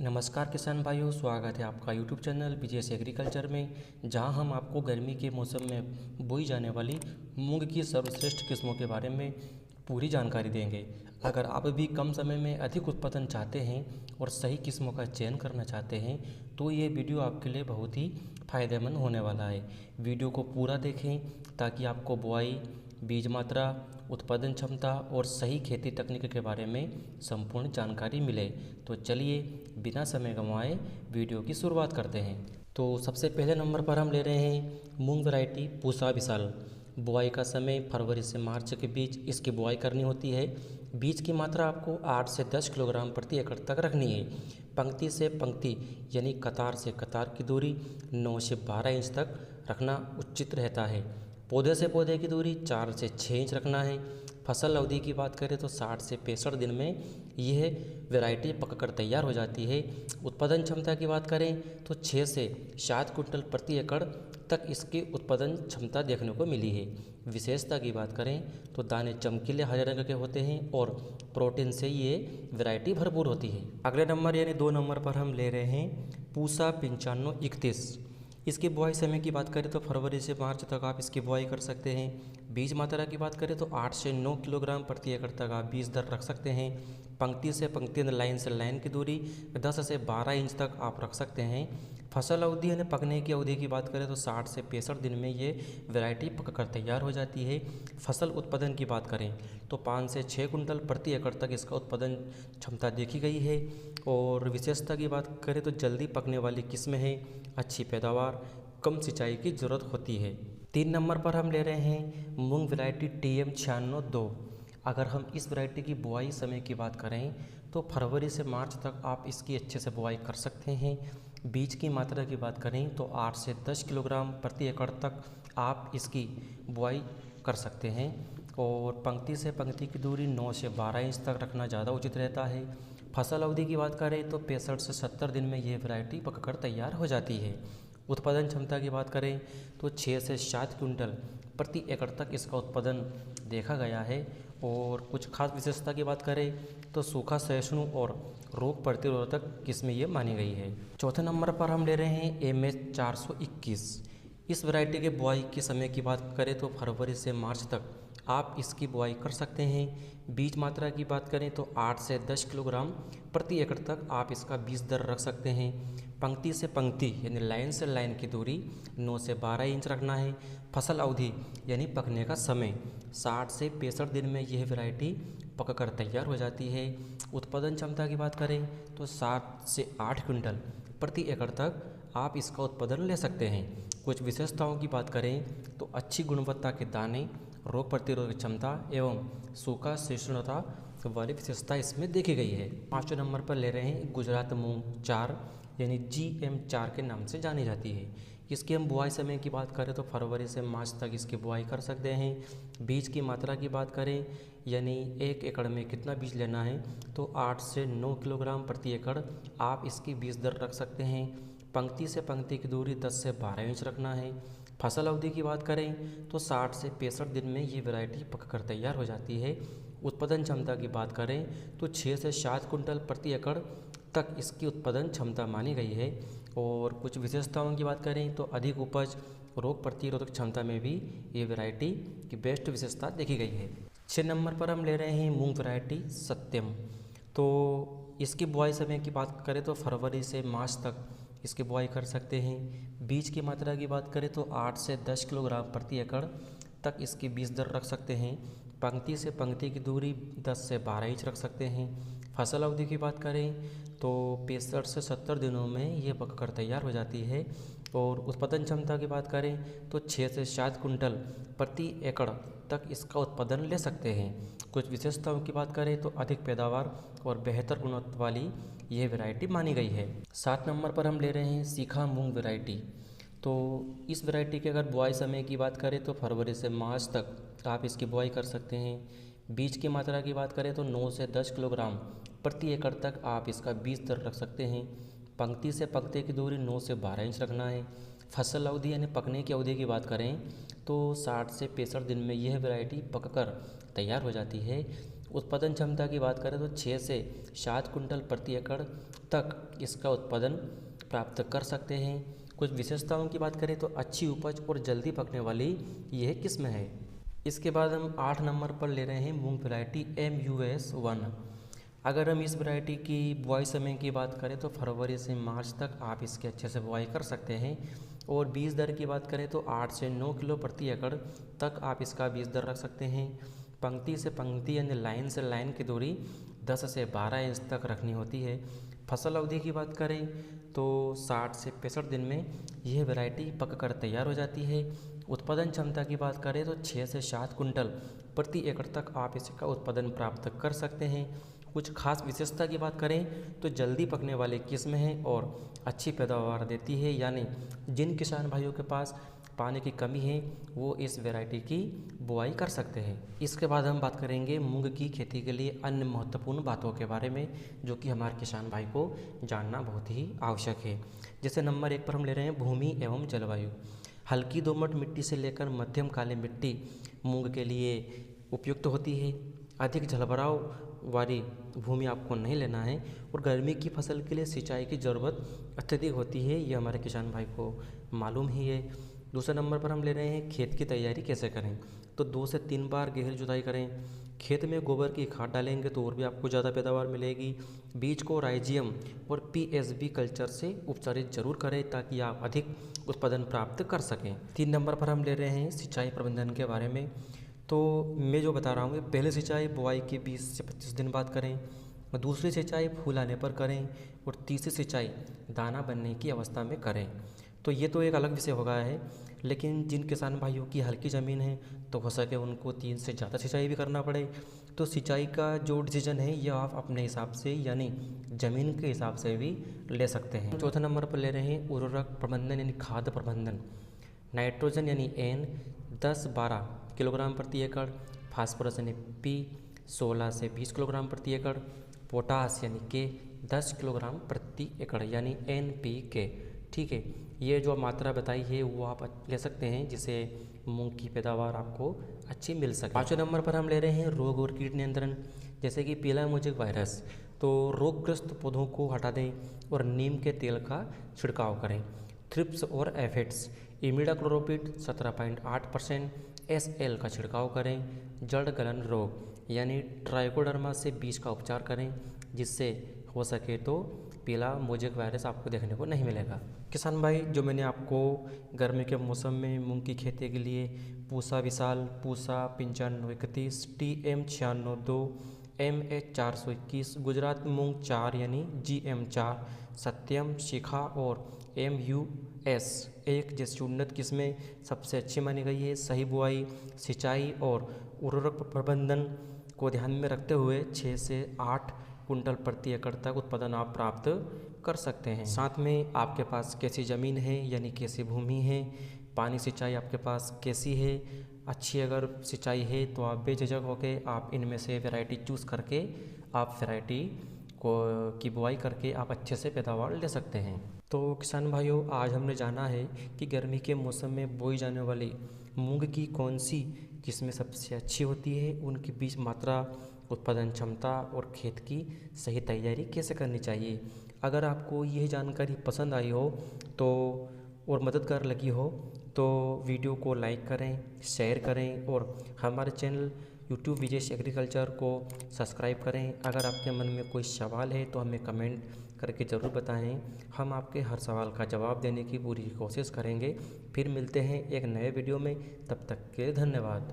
नमस्कार किसान भाइयों, स्वागत है आपका यूट्यूब चैनल बीजेएस एग्रीकल्चर में, जहां हम आपको गर्मी के मौसम में बोई जाने वाली मूंग की सर्वश्रेष्ठ किस्मों के बारे में पूरी जानकारी देंगे। अगर आप भी कम समय में अधिक उत्पादन चाहते हैं और सही किस्मों का चयन करना चाहते हैं तो ये वीडियो आपके लिए बहुत ही फ़ायदेमंद होने वाला है। वीडियो को पूरा देखें ताकि आपको बुआई, बीज मात्रा, उत्पादन क्षमता और सही खेती तकनीक के बारे में संपूर्ण जानकारी मिले। तो चलिए बिना समय गंवाए वीडियो की शुरुआत करते हैं। तो सबसे पहले नंबर पर हम ले रहे हैं मूंग वैरायटी पूसा विशाल। बुआई का समय फरवरी से मार्च के बीच इसकी बुआई करनी होती है। बीज की मात्रा आपको 8 से 10 किलोग्राम प्रति एकड़ तक रखनी है। पंक्ति से पंक्ति यानी कतार से कतार की दूरी 9 से 12 इंच तक रखना उचित रहता है। पौधे से पौधे की दूरी 4 से 6 इंच रखना है। फसल अवधि की बात करें तो 60 से 65 दिन में यह वैरायटी पककर तैयार हो जाती है। उत्पादन क्षमता की बात करें तो 6 से 7 कुंटल प्रति एकड़ तक इसकी उत्पादन क्षमता देखने को मिली है। विशेषता की बात करें तो दाने चमकीले हरे रंग के होते हैं और प्रोटीन से ये वैरायटी भरपूर होती है। अगले नंबर यानी 2 नंबर पर हम ले रहे हैं पूसा 9531। इसकी बुआई समय की बात करें तो फरवरी से मार्च तक आप इसकी बुआई कर सकते हैं। बीज मात्रा की बात करें तो 8 से 9 किलोग्राम प्रति एकड़ तक आप बीज दर रख सकते हैं। पंक्ति से पंक्ति लाइन से लाइन की दूरी 10 से 12 इंच तक आप रख सकते हैं। फसल अवधि यानी पकने की अवधि की बात करें तो 60 से 65 दिन में ये वैरायटी पककर तैयार हो जाती है। फसल उत्पादन की बात करें तो 5 से 6 कुंटल प्रति एकड़ तक इसका उत्पादन क्षमता देखी गई है। और विशेषता की बात करें तो जल्दी पकने वाली किस्म है, अच्छी पैदावार, कम सिंचाई की ज़रूरत होती है। 3 नंबर पर हम ले रहे हैं मूंग वैरायटी TM 96-2। अगर हम इस वैरायटी की बुआई समय की बात करें तो फरवरी से मार्च तक आप इसकी अच्छे से बुआई कर सकते हैं। बीज की मात्रा की बात करें तो 8 से 10 किलोग्राम प्रति एकड़ तक आप इसकी बुआई कर सकते हैं। और पंक्ति से पंक्ति की दूरी 9 से 12 इंच तक रखना ज़्यादा उचित रहता है। फसल अवधि की बात करें तो 65 से 70 दिन में ये वैरायटी पककर तैयार हो जाती है। उत्पादन क्षमता की बात करें तो 6 से 7 क्विंटल प्रति एकड़ तक इसका उत्पादन देखा गया है। और कुछ खास विशेषता की बात करें तो सूखा सहिष्णु और रोग प्रतिरोधक किस्म ये मानी गई है। चौथे नंबर पर हम ले रहे हैं MS 421। इस वैरायटी के बुआई के समय की बात करें तो फरवरी से मार्च तक आप इसकी बुआई कर सकते हैं। बीज मात्रा की बात करें तो 8 से 10 किलोग्राम प्रति एकड़ तक आप इसका बीज दर रख सकते हैं। पंक्ति से पंक्ति यानी लाइन से लाइन की दूरी 9 से 12 इंच रखना है। फसल अवधि यानी पकने का समय 60 से 65 दिन में यह वैरायटी पककर तैयार हो जाती है। उत्पादन क्षमता की बात करें तो 7 से 8 क्विंटल प्रति एकड़ तक आप इसका उत्पादन ले सकते हैं। कुछ विशेषताओं की बात करें तो अच्छी गुणवत्ता के दाने, रोग प्रतिरोधक क्षमता एवं सूखा सहिष्णुता वाली विशेषता इसमें देखी गई है। 5वें नंबर पर ले रहे हैं गुजरात मूंग 4 यानी GM 4 के नाम से जानी जाती है। इसकी हम बुआई समय की बात करें तो फरवरी से मार्च तक इसकी बुआई कर सकते हैं। बीज की मात्रा की बात करें यानी 1 एकड़ में कितना बीज लेना है तो 8 से 9 किलोग्राम प्रति एकड़ आप इसकी बीज दर रख सकते हैं। पंक्ति से पंक्ति की दूरी 10 से 12 इंच रखना है। फसल अवधि की बात करें तो 60 से 65 दिन में ये वैरायटी पककर तैयार हो जाती है। उत्पादन क्षमता की बात करें तो 6 से 7 कुंटल प्रति एकड़ तक इसकी उत्पादन क्षमता मानी गई है। और कुछ विशेषताओं की बात करें तो अधिक उपज, रोग प्रतिरोधक क्षमता में भी ये वैरायटी की बेस्ट विशेषता देखी गई है। 6 नंबर पर हम ले रहे हैं मूंग वैरायटी सत्यम। तो इसकी बुआई समय की बात करें तो फरवरी से मार्च तक इसकी बुआई कर सकते हैं। बीज की मात्रा की बात करें तो 8 से 10 किलोग्राम प्रति एकड़ तक इसकी बीज दर रख सकते हैं। पंक्ति से पंक्ति की दूरी 10 से 12 इंच रख सकते हैं। फसल अवधि की बात करें तो 65 से 70 दिनों में ये पककर तैयार हो जाती है। और उत्पादन क्षमता की बात करें तो 6 से 7 कुंटल प्रति एकड़ तक इसका उत्पादन ले सकते हैं। कुछ विशेषताओं की बात करें तो अधिक पैदावार और बेहतर गुणवत्ता वाली यह वैरायटी मानी गई है। 7 नंबर पर हम ले रहे हैं सीखा मूंग वैरायटी। तो इस वैरायटी के अगर बुआई समय की बात करें तो फरवरी से मार्च तक आप इसकी बुआई कर सकते हैं। बीज की मात्रा की बात करें तो 9 से 10 किलोग्राम प्रति एकड़ तक आप इसका बीज दर रख सकते हैं। पंक्ति से पंक्ति की दूरी 9 से 12 इंच रखना है। फसल अवधि यानी पकने की अवधि की बात करें तो 60 से 65 दिन में यह वैरायटी पककर तैयार हो जाती है। उत्पादन क्षमता की बात करें तो 6 से 7 कुंटल प्रति एकड़ तक इसका उत्पादन प्राप्त कर सकते हैं। कुछ विशेषताओं की बात करें तो अच्छी उपज और जल्दी पकने वाली यह किस्म है। इसके बाद हम 8 नंबर पर ले रहे हैं मूंग वैरायटी MUS1। अगर हम इस वैरायटी की बुआई समय की बात करें तो फरवरी से मार्च तक आप इसके अच्छे से बुआई कर सकते हैं। और बीज दर की बात करें तो 8 से 9 किलो प्रति एकड़ तक आप इसका बीज दर रख सकते हैं। पंक्ति से पंक्ति यानी लाइन से लाइन की दूरी 10 से 12 इंच तक रखनी होती है। फसल अवधि की बात करें तो 60 से 65 दिन में यह वैरायटी पक कर तैयार हो जाती है। उत्पादन क्षमता की बात करें तो 6 से 7 कुंटल प्रति एकड़ तक आप इसका उत्पादन प्राप्त कर सकते हैं। कुछ खास विशेषता की बात करें तो जल्दी पकने वाले किस्म है और अच्छी पैदावार देती है, यानी जिन किसान भाइयों के पास पानी की कमी है वो इस वैरायटी की बुआई कर सकते हैं। इसके बाद हम बात करेंगे मूंग की खेती के लिए अन्य महत्वपूर्ण बातों के बारे में जो कि हमारे किसान भाई को जानना बहुत ही आवश्यक है। जैसे नंबर 1 पर हम ले रहे हैं भूमि एवं जलवायु। हल्की दोमट मिट्टी से लेकर मध्यम काली मिट्टी मूंग के लिए उपयुक्त होती है। अधिक जलभराव वाली भूमि आपको नहीं लेना है और गर्मी की फसल के लिए सिंचाई की ज़रूरत अत्यधिक होती है, ये हमारे किसान भाई को मालूम ही है। दूसरे नंबर पर हम ले रहे हैं खेत की तैयारी कैसे करें, तो 2 से 3 बार गहरी जुताई करें। खेत में गोबर की खाद डालेंगे तो और भी आपको ज़्यादा पैदावार मिलेगी। बीज को राइजियम और PSB कल्चर से उपचारित जरूर करें ताकि आप अधिक उत्पादन प्राप्त कर सकें। 3 नंबर पर हम ले रहे हैं सिंचाई प्रबंधन के बारे में। तो मैं जो बता रहा हूँ पहले सिंचाई बुआई के 20 से 25 दिन बाद करें, दूसरी सिंचाई फूल आने पर करें और तीसरी सिंचाई दाना बनने की अवस्था में करें। तो ये तो एक अलग विषय हो गया है, लेकिन जिन किसान भाइयों की हल्की ज़मीन है तो हो सके उनको 3 से ज़्यादा सिंचाई भी करना पड़े तो सिंचाई का जो डिसीजन है यह आप अपने हिसाब से यानी ज़मीन के हिसाब से भी ले सकते हैं। चौथे नंबर पर ले रहे हैं उर्वरक प्रबंधन यानी खाद प्रबंधन। नाइट्रोजन यानी N 10-12 किलोग्राम प्रति एकड़, फास्फोरस यानी P 16 से 20 किलोग्राम प्रति एकड़, पोटास यानी K 10 किलोग्राम प्रति एकड़ यानी NPK। ठीक है, ये जो मात्रा बताई है वो आप ले सकते हैं जिससे मूंग की पैदावार आपको अच्छी मिल सके। 5वें नंबर पर हम ले रहे हैं रोग और कीट नियंत्रण, जैसे कि पीला मोजेक वायरस। तो रोगग्रस्त पौधों को हटा दें और नीम के तेल का छिड़काव करें। थ्रिप्स और एफिड्स, इमिडाक्लोप्रिड 17.8% SL का छिड़काव करें। जड़ गलन रोग यानी ट्राइकोडर्मा से बीज का उपचार करें, जिससे हो सके तो पीला मोजेक वायरस आपको देखने को नहीं मिलेगा। किसान भाई, जो मैंने आपको गर्मी के मौसम में मूंग की खेती के लिए पूसा विशाल, पूसा 9531, TM 96-2, MH 421, गुजरात मूंग 4 यानी GM4, सत्यम, शिखा और MUS 1 जैसी उन्नत किस्में सबसे अच्छी मानी गई है। सही बुआई, सिंचाई और उर्वरक प्रबंधन को ध्यान में रखते हुए 6 से 8 कुंटल प्रति एकड़ तक उत्पादन आप प्राप्त कर सकते हैं। साथ में आपके पास कैसी ज़मीन है यानी कैसी भूमि है, पानी सिंचाई आपके पास कैसी है, अच्छी अगर सिंचाई है तो आप बेझिझक होकर आप इनमें से वैरायटी चूज़ करके आप वैरायटी को की बुआई करके आप अच्छे से पैदावार ले सकते हैं। तो किसान भाइयों, आज हमने जाना है कि गर्मी के मौसम में बोई जाने वाली मूंग की कौन सी किस्में सबसे अच्छी होती है, उनकी बीज मात्रा, उत्पादन क्षमता और खेत की सही तैयारी कैसे करनी चाहिए। अगर आपको यह जानकारी पसंद आई हो तो और मददगार लगी हो तो वीडियो को लाइक करें, शेयर करें और हमारे चैनल यूट्यूब विजेश एग्रीकल्चर को सब्सक्राइब करें। अगर आपके मन में कोई सवाल है तो हमें कमेंट करके ज़रूर बताएं, हम आपके हर सवाल का जवाब देने की पूरी कोशिश करेंगे। फिर मिलते हैं एक नए वीडियो में, तब तक के धन्यवाद।